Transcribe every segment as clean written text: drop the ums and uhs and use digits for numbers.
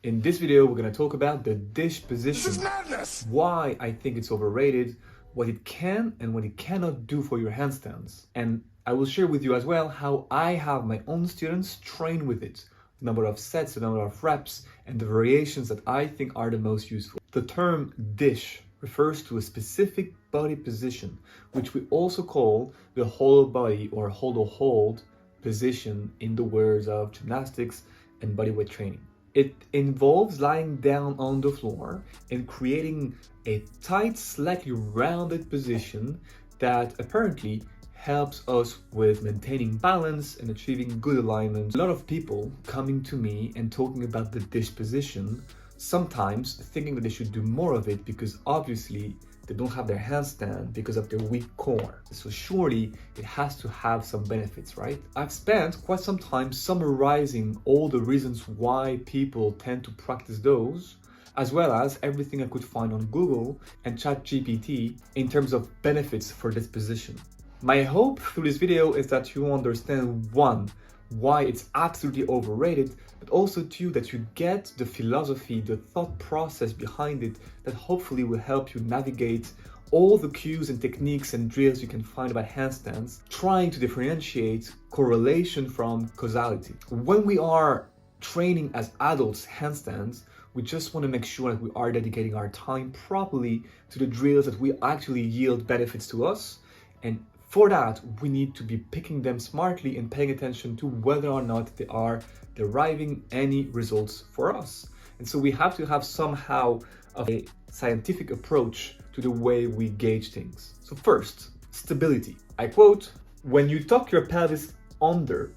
In this video, we're going to talk about the dish position. This is madness! Why I think it's overrated, what it can and what it cannot do for your handstands. And I will share with you as well how I have my own students train with it. The number of sets, the number of reps, and the variations that I think are the most useful. The term dish refers to a specific body position, which we also call the hollow body or hollow hold position in the words of gymnastics and bodyweight training. It involves lying down on the floor and creating a tight, slightly rounded position that apparently helps us with maintaining balance and achieving good alignment. A lot of people coming to me and talking about the dish position, sometimes thinking that they should do more of it because obviously they don't have their handstand because of their weak core. So surely it has to have some benefits, right? I've spent quite some time summarizing all the reasons why people tend to practice those, as well as everything I could find on Google and ChatGPT in terms of benefits for this position. My hope through this video is that you understand, one, why it's absolutely overrated, but also two, that you get the philosophy, the thought process behind it that hopefully will help you navigate all the cues and techniques and drills you can find about handstands, trying to differentiate correlation from causality. When we are training as adults handstands, we just want to make sure that we are dedicating our time properly to the drills that will actually yield benefits to us. And for that, we need to be picking them smartly and paying attention to whether or not they are deriving any results for us. And so we have to have somehow a scientific approach to the way we gauge things. So first, stability. I quote, "When you tuck your pelvis under,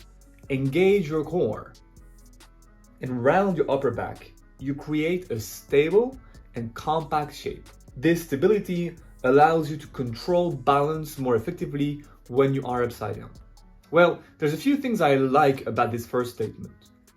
engage your core, and round your upper back, you create a stable and compact shape. This stability allows you to control balance more effectively when you are upside down." Well, there's a few things I like about this first statement.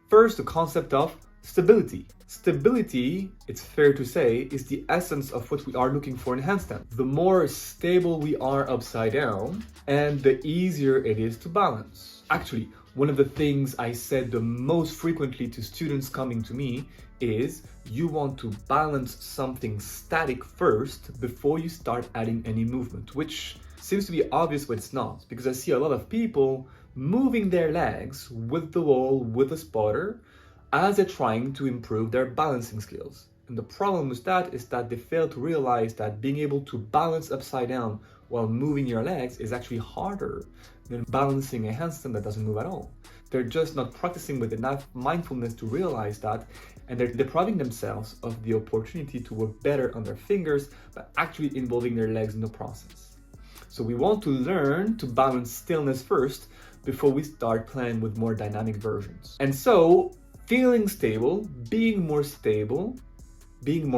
First, the concept of stability. Stability, it's fair to say, is the essence of what we are looking for in handstand. The more stable we are upside down, and the easier it is to balance. Actually, one of the things I said the most frequently to students coming to me is you want to balance something static first before you start adding any movement, which seems to be obvious, but it's not, because I see a lot of people moving their legs with the wall, with a spotter, as they're trying to improve their balancing skills. And the problem with that is that they fail to realize that being able to balance upside down while moving your legs is actually harder than balancing a handstand that doesn't move at all. They're just not practicing with enough mindfulness to realize that, and they're depriving themselves of the opportunity to work better on their fingers by actually involving their legs in the process. So we want to learn to balance stillness first before we start playing with more dynamic versions. And so feeling stable, being more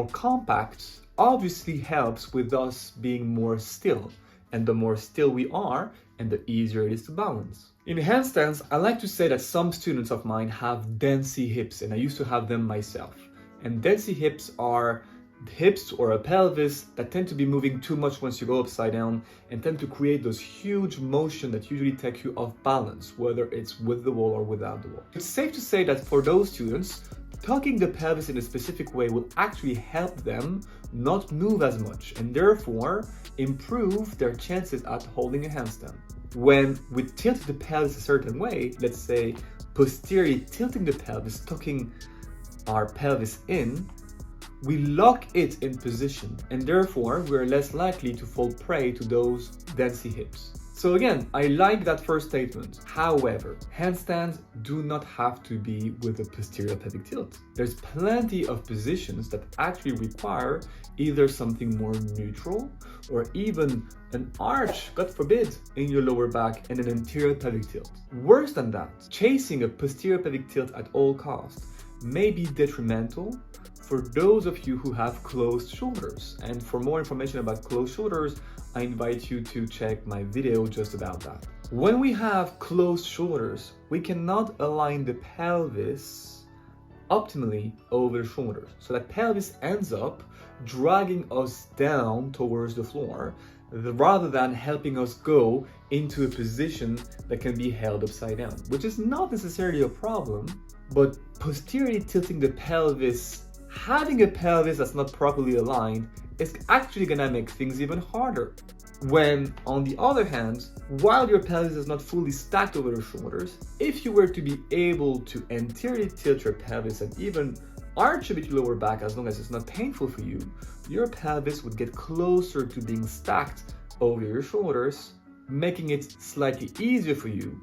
compact obviously helps with us being more still. And the more still we are, and the easier it is to balance. In handstands, I like to say that some students of mine have dancey hips, and I used to have them myself. And dancey hips are hips or a pelvis that tend to be moving too much once you go upside down and tend to create those huge motion that usually take you off balance, whether it's with the wall or without the wall. It's safe to say that for those students, tucking the pelvis in a specific way will actually help them not move as much and therefore improve their chances at holding a handstand. When we tilt the pelvis a certain way, let's say posteriorly tilting the pelvis, tucking our pelvis in, we lock it in position and therefore we're less likely to fall prey to those dancey hips. So again, I like that first statement. However, handstands do not have to be with a posterior pelvic tilt. There's plenty of positions that actually require either something more neutral or even an arch, God forbid, in your lower back and an anterior pelvic tilt. Worse than that, chasing a posterior pelvic tilt at all costs may be detrimental for those of you who have closed shoulders. And for more information about closed shoulders, I invite you to check my video just about that. When we have closed shoulders, we cannot align the pelvis optimally over the shoulders. So that pelvis ends up dragging us down towards the floor, rather than helping us go into a position that can be held upside down, which is not necessarily a problem, but posteriorly tilting the pelvis, having a pelvis that's not properly aligned, is actually gonna make things even harder. When, on the other hand, while your pelvis is not fully stacked over the shoulders, if you were to be able to anteriorly tilt your pelvis and even arch a bit your lower back, as long as it's not painful for you, your pelvis would get closer to being stacked over your shoulders, making it slightly easier for you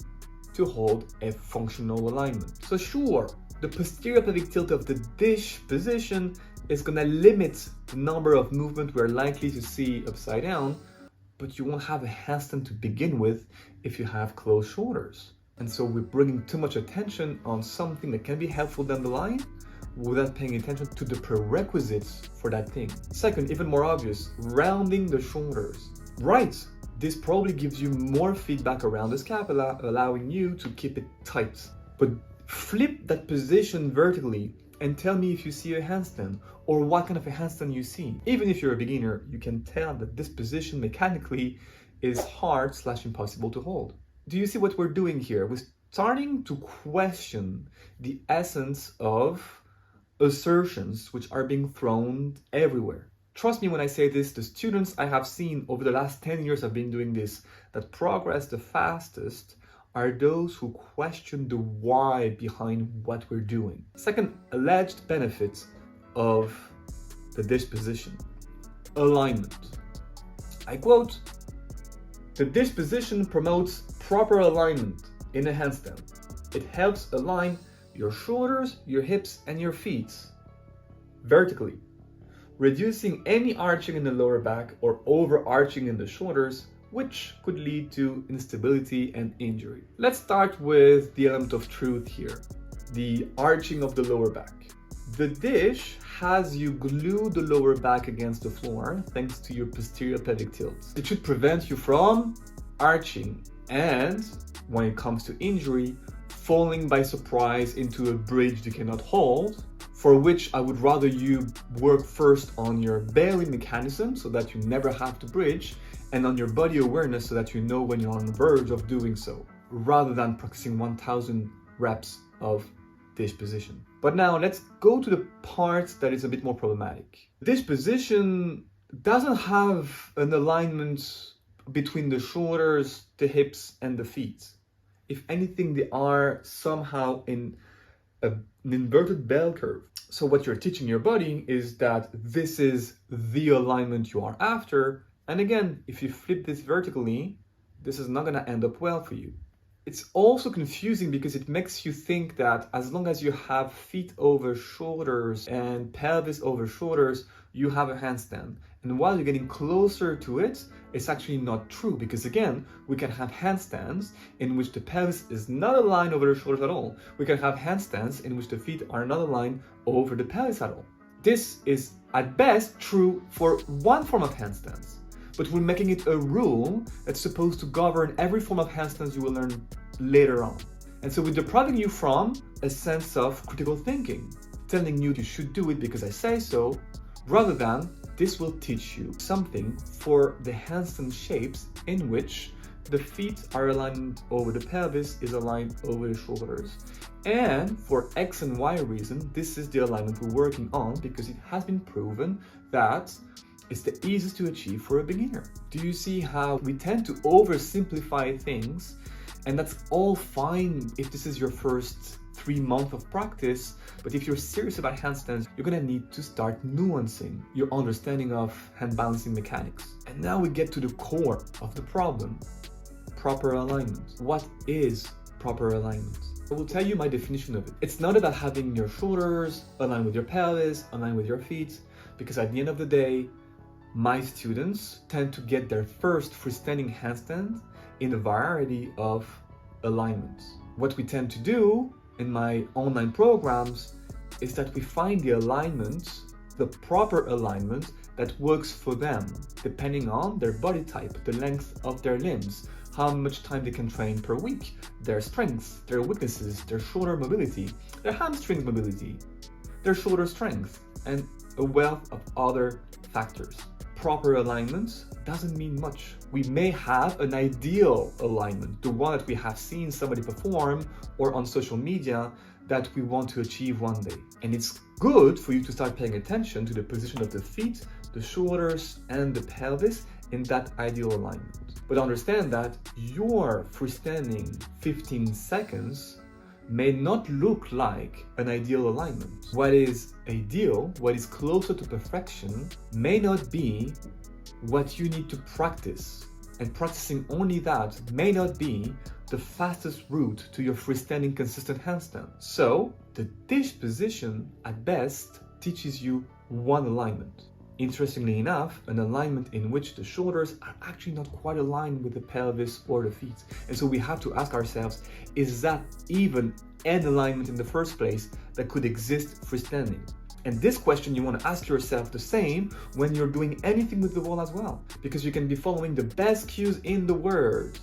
to hold a functional alignment. So sure, the posterior pelvic tilt of the dish position is gonna limit the number of movements we're likely to see upside down, but you won't have a handstand to begin with if you have closed shoulders. And so we're bringing too much attention on something that can be helpful down the line without paying attention to the prerequisites for that thing. Second, even more obvious, rounding the shoulders. Right, this probably gives you more feedback around the scapula, allowing you to keep it tight. But flip that position vertically and tell me if you see a handstand or what kind of a handstand you see. Even if you're a beginner, you can tell that this position mechanically is hard/impossible to hold. Do you see what we're doing here? We're starting to question the essence of assertions which are being thrown everywhere. Trust me when I say this, the students I have seen over the last 10 years I've been doing this that progress the fastest are those who question the why behind what we're doing. Second alleged benefit of the dish position: alignment. I quote, "The dish position promotes proper alignment in a handstand. It helps align your shoulders, your hips, and your feet vertically, reducing any arching in the lower back or overarching in the shoulders, which could lead to instability and injury." Let's start with the element of truth here, the arching of the lower back. The dish has you glue the lower back against the floor thanks to your posterior pelvic tilt. It should prevent you from arching and, when it comes to injury, falling by surprise into a bridge you cannot hold, for which I would rather you work first on your bailing mechanism so that you never have to bridge, and on your body awareness so that you know when you're on the verge of doing so, rather than practicing 1000 reps of dish position. But now let's go to the part that is a bit more problematic. Dish position doesn't have an alignment between the shoulders, the hips, and the feet. If anything, they are somehow in an inverted bell curve. So what you're teaching your body is that this is the alignment you are after. And again, if you flip this vertically, this is not going to end up well for you. It's also confusing because it makes you think that as long as you have feet over shoulders and pelvis over shoulders, you have a handstand. And while you're getting closer to it, it's actually not true, because again, we can have handstands in which the pelvis is not aligned over the shoulders at all. We can have handstands in which the feet are not aligned over the pelvis at all. This is at best true for one form of handstands, but we're making it a rule that's supposed to govern every form of handstands you will learn later on. And so we're depriving you from a sense of critical thinking, telling you should do it because I say so, rather than this will teach you something for the handstand shapes in which the feet are aligned over the pelvis, is aligned over the shoulders. And for X and Y reason, this is the alignment we're working on because it has been proven that it's the easiest to achieve for a beginner. Do you see how we tend to oversimplify things? And that's all fine if this is your first 3 months of practice, but if you're serious about handstands, you're gonna need to start nuancing your understanding of hand balancing mechanics. And now we get to the core of the problem: proper alignment. What is proper alignment? I will tell you my definition of it. It's not about having your shoulders aligned with your pelvis, aligned with your feet, because at the end of the day, my students tend to get their first freestanding handstand in a variety of alignments. What we tend to do in my online programs is that we find the alignment, the proper alignment that works for them, depending on their body type, the length of their limbs, how much time they can train per week, their strengths, their weaknesses, their shoulder mobility, their hamstring mobility, their shoulder strength, and a wealth of other factors. proper alignment doesn't mean much. We may have an ideal alignment, the one that we have seen somebody perform or on social media that we want to achieve one day. And it's good for you to start paying attention to the position of the feet, the shoulders, and the pelvis in that ideal alignment. But understand that your freestanding 15 seconds may not look like an ideal alignment. What is ideal, what is closer to perfection, may not be what you need to practice. And practicing only that may not be the fastest route to your freestanding consistent handstand. So, the dish position at best teaches you one alignment. Interestingly enough, an alignment in which the shoulders are actually not quite aligned with the pelvis or the feet. And so we have to ask ourselves, is that even an alignment in the first place that could exist freestanding? And this question you want to ask yourself the same when you're doing anything with the wall as well. Because you can be following the best cues in the world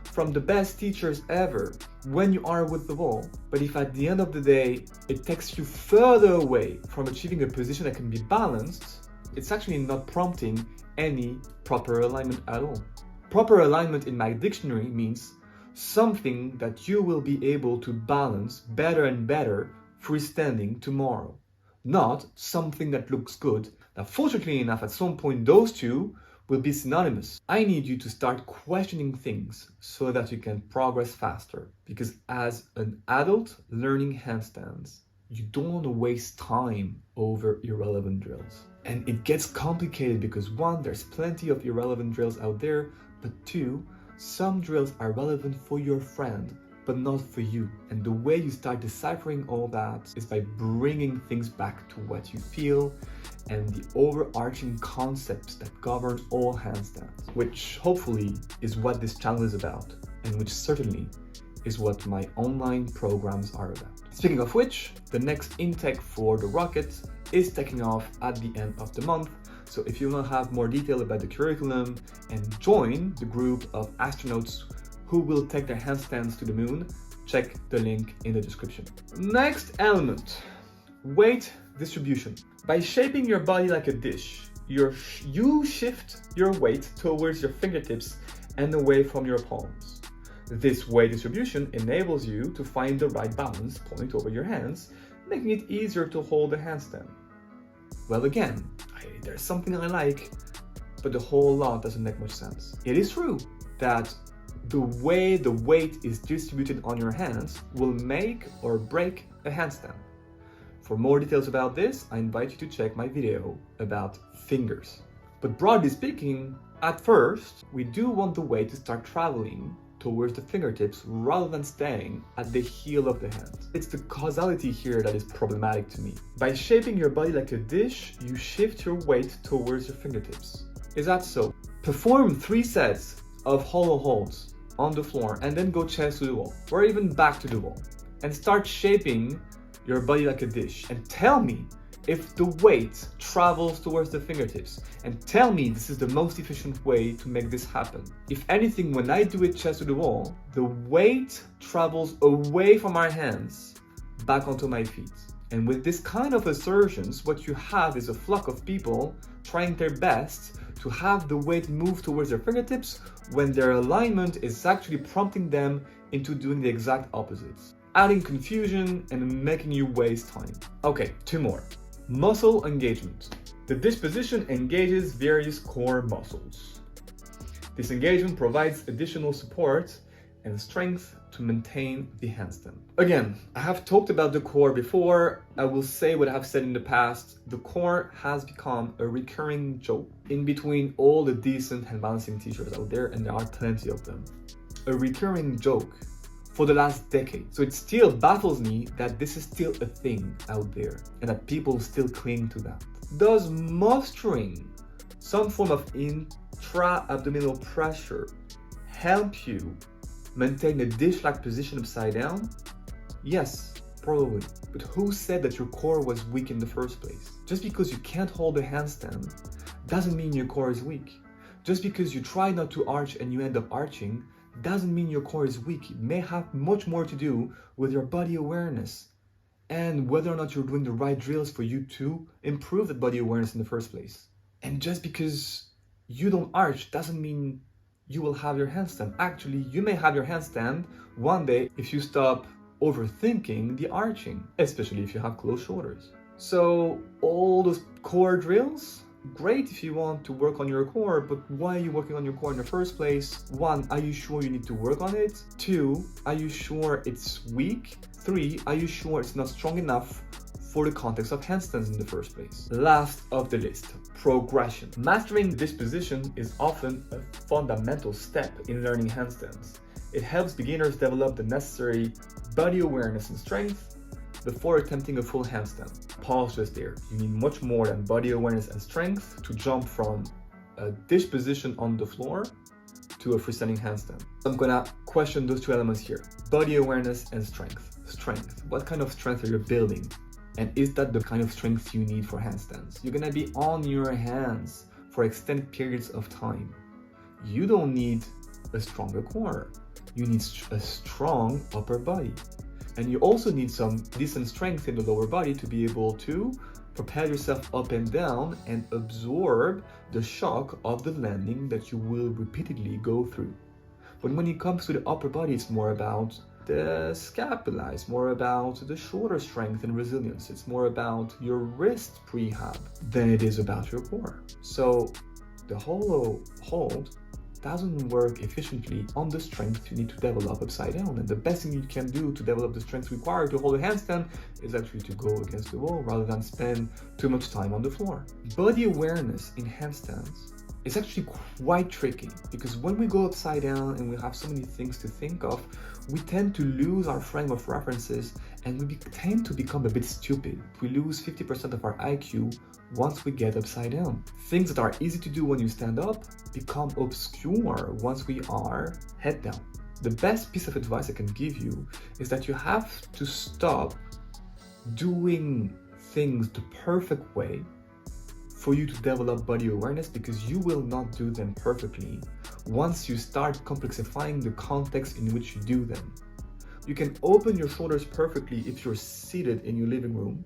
from the best teachers ever when you are with the wall. But if at the end of the day, it takes you further away from achieving a position that can be balanced, it's actually not prompting any proper alignment at all. Proper alignment in my dictionary means something that you will be able to balance better and better freestanding tomorrow. Not something that looks good. Now, fortunately enough, at some point those two will be synonymous. I need you to start questioning things so that you can progress faster. Because as an adult learning handstands, you don't want to waste time over irrelevant drills. And it gets complicated because one, there's plenty of irrelevant drills out there, but two, some drills are relevant for your friend, but not for you. And the way you start deciphering all that is by bringing things back to what you feel and the overarching concepts that govern all handstands, which hopefully is what this channel is about, and which certainly is what my online programs are about. Speaking of which, the next intake for the Rocket is taking off at the end of the month. So if you want to have more detail about the curriculum and join the group of astronauts who will take their handstands to the moon, check the link in the description. Next element, weight distribution. By shaping your body like a dish, you shift your weight towards your fingertips and away from your palms. This weight distribution enables you to find the right balance point over your hands, making it easier to hold a handstand. Well, again, there's something I like, but the whole lot doesn't make much sense. It is true that the way the weight is distributed on your hands will make or break a handstand. For more details about this, I invite you to check my video about fingers. But broadly speaking, at first, we do want the weight to start traveling towards the fingertips rather than staying at the heel of the hand. It's the causality here that is problematic to me. By shaping your body like a dish, you shift your weight towards your fingertips. Is that so? Perform 3 sets of hollow holds on the floor and then go chest to the wall, or even back to the wall, and start shaping your body like a dish. And tell me if the weight travels towards the fingertips, and tell me this is the most efficient way to make this happen. If anything, when I do it chest to the wall, the weight travels away from our hands back onto my feet. And with this kind of assertions, what you have is a flock of people trying their best to have the weight move towards their fingertips when their alignment is actually prompting them into doing the exact opposites, adding confusion and making you waste time. Okay, 2 more. Muscle engagement. The dish position engages various core muscles. This engagement provides additional support and strength to maintain the handstand. Again, I have talked about the core before. I will say what I have said in the past. The core has become a recurring joke in between all the decent hand balancing teachers out there, and there are plenty of them. A recurring joke for the last decade. So it still baffles me that this is still a thing out there and that people still cling to that. Does mastering some form of intra-abdominal pressure help you maintain a dish-like position upside down? Yes, probably. But who said that your core was weak in the first place? Just because you can't hold a handstand doesn't mean your core is weak. Just because you try not to arch and you end up arching doesn't mean your core is weak. It may have much more to do with your body awareness and whether or not you're doing the right drills for you to improve that body awareness in the first place. And just because you don't arch doesn't mean you will have your handstand. Actually, you may have your handstand one day if you stop overthinking the arching, especially if you have closed shoulders. So all those core drills, great if you want to work on your core, but why are you working on your core in the first place? 1, are you sure you need to work on it? 2, are you sure it's weak? 3, are you sure it's not strong enough for the context of handstands in the first place? Last of the list, progression. Mastering this position is often a fundamental step in learning handstands. It helps beginners develop the necessary body awareness and strength before attempting a full handstand. Pause just there. You need much more than body awareness and strength to jump from a dish position on the floor to a freestanding handstand. I'm gonna question those 2 elements here. Body awareness and strength. Strength. What kind of strength are you building? And is that the kind of strength you need for handstands? You're gonna be on your hands for extended periods of time. You don't need a stronger core. You need a strong upper body. And you also need some decent strength in the lower body to be able to propel yourself up and down and absorb the shock of the landing that you will repeatedly go through. But when it comes to the upper body, it's more about the scapula, it's more about the shoulder strength and resilience, it's more about your wrist prehab than it is about your core. So the hollow hold doesn't work efficiently on the strength you need to develop upside down. And the best thing you can do to develop the strength required to hold a handstand is actually to go against the wall rather than spend too much time on the floor. Body awareness in handstands is actually quite tricky because when we go upside down and we have so many things to think of, we tend to lose our frame of references and we tend to become a bit stupid. We lose 50% of our IQ once we get upside down. Things that are easy to do when you stand up become obscure once we are head down. The best piece of advice I can give you is that you have to stop doing things the perfect way for you to develop body awareness, because you will not do them perfectly once you start complexifying the context in which you do them. You can open your shoulders perfectly if you're seated in your living room,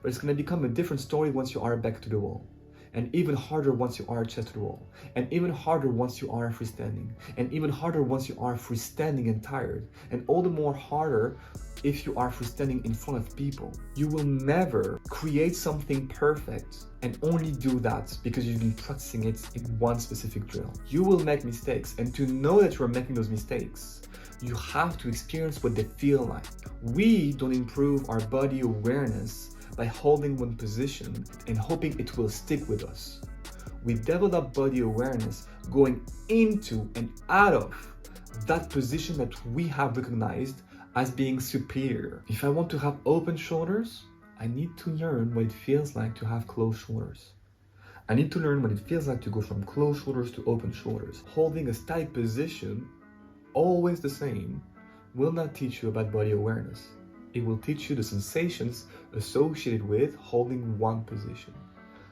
but it's going to become a different story once you are back to the wall, and even harder once you are chest to the wall, and even harder once you are freestanding, and even harder once you are freestanding and tired, and all the more harder if you are freestanding in front of people. You will never create something perfect and only do that because you've been practicing it in one specific drill. You will make mistakes, and to know that you're making those mistakes, you have to experience what they feel like. We don't improve our body awareness by holding one position and hoping it will stick with us. We develop body awareness going into and out of that position that we have recognized as being superior. If I want to have open shoulders, I need to learn what it feels like to have closed shoulders. I need to learn what it feels like to go from closed shoulders to open shoulders. Holding a static position, always the same, will not teach you about body awareness. It will teach you the sensations associated with holding one position.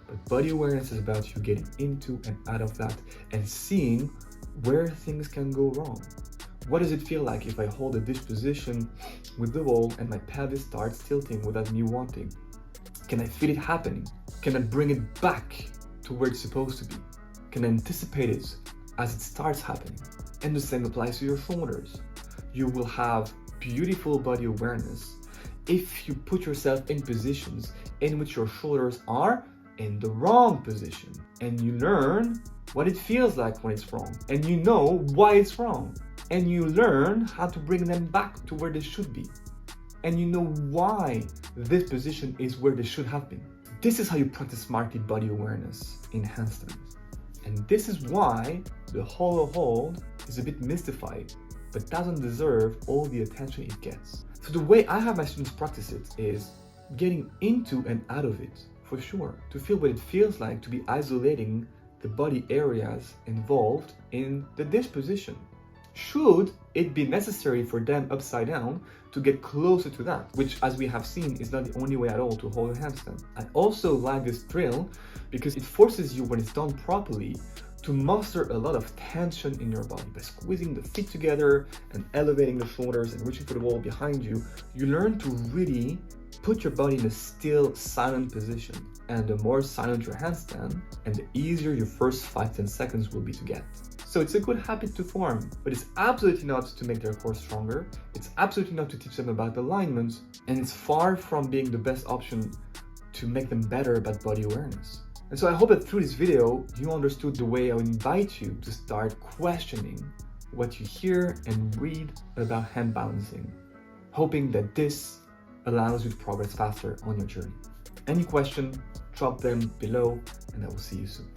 But body awareness is about you getting into and out of that and seeing where things can go wrong. What does it feel like if I hold a dish position with the wall and my pelvis starts tilting without me wanting? Can I feel it happening? Can I bring it back to where it's supposed to be? Can I anticipate it as it starts happening? And the same applies to your shoulders. You will have beautiful body awareness if you put yourself in positions in which your shoulders are in the wrong position, and you learn what it feels like when it's wrong, and you know why it's wrong, and you learn how to bring them back to where they should be, and you know why this position is where they should have been. This is how you practice smartly body awareness in handstands. And this is why the hollow hold is a bit mystified, but doesn't deserve all the attention it gets. So the way I have my students practice it is getting into and out of it, for sure, to feel what it feels like to be isolating the body areas involved in the dish position. Should it be necessary for them upside down to get closer to that, which, as we have seen, is not the only way at all to hold a handstand. I also like this drill because it forces you, when it's done properly, to muster a lot of tension in your body. By squeezing the feet together and elevating the shoulders and reaching for the wall behind you, you learn to really Put your body in a still, silent position, and the more silent your handstand, and the easier your first 5-10 seconds will be to get. So it's a good habit to form, but it's absolutely not to make their core stronger, it's absolutely not to teach them about alignment, and it's far from being the best option to make them better about body awareness. And so I hope that through this video, you understood the way I would invite you to start questioning what you hear and read about hand balancing, hoping that this allows you to progress faster on your journey. Any question, drop them below, and I will see you soon.